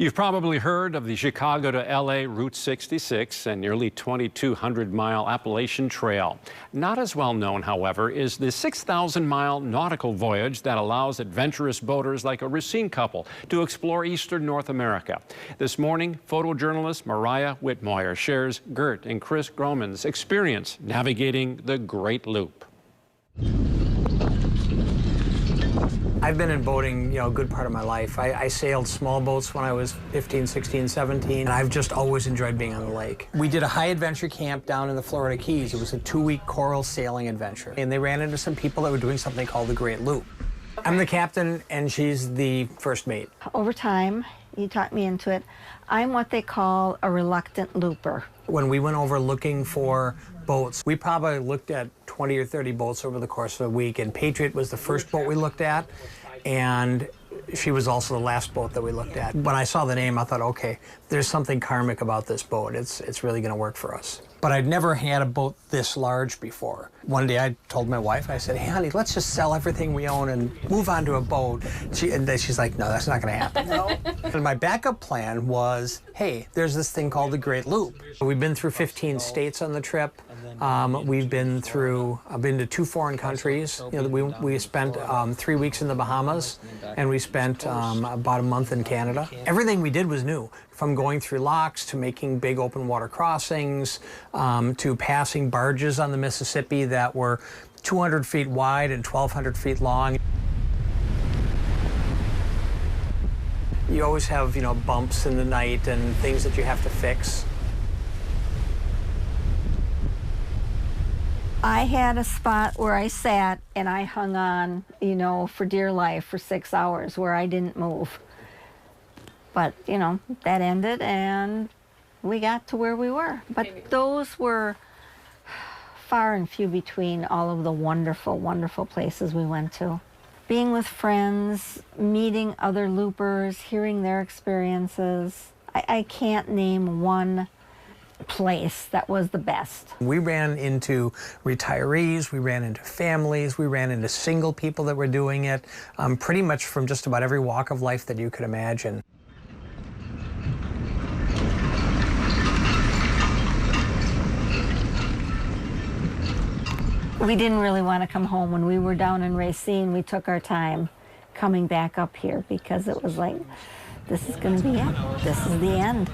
You've probably heard of the Chicago to LA Route 66 and nearly 2,200-mile Appalachian Trail. Not as well known, however, is the 6,000-mile nautical voyage that allows adventurous boaters like a Racine couple to explore eastern North America. This morning, photojournalist Mariah Whitmoyer shares Gert and Chris Groman's experience navigating the Great Loop. I've been in boating, a good part of my life. I sailed small boats when I was 15, 16, 17, and I've just always enjoyed being on the lake. We did a high adventure camp down in the Florida Keys. It was a 2-week coral sailing adventure, and they ran into some people that were doing something called the Great Loop. I'm the captain, and she's the first mate. Over time, you talked me into it, I'm what they call a reluctant looper. When we went over looking for boats, we probably looked at 20 or 30 boats over the course of a week, and Patriot was the first boat we looked at, and she was also the last boat that we looked at. When I saw the name, I thought, okay, there's something karmic about this boat. It's really going to work for us. But I'd never had a boat this large before. One day I told my wife, I said, hey, honey, let's just sell everything we own and move on to a boat. And she's like, no, that's not going to happen. No. And my backup plan was, hey, there's this thing called the Great Loop. We've been through 15 states on the trip. I've been to 2 foreign countries. We spent 3 weeks in the Bahamas, and we spent about a month in Canada. Everything we did was new, from going through locks to making big open water crossings, to passing barges on the Mississippi that were 200 feet wide and 1,200 feet long. You always have, bumps in the night and things that you have to fix. I had a spot where I sat and I hung on, for dear life for 6 hours where I didn't move. But, that ended and we got to where we were. But those were far and few between all of the wonderful, wonderful places we went to. Being with friends, meeting other loopers, hearing their experiences. I can't name one place that was the best. We ran into retirees, we ran into families, we ran into single people that were doing it, pretty much from just about every walk of life that you could imagine. We didn't really want to come home. When we were down in Racine, we took our time coming back up here because it was like, this is going to be it. This is the end.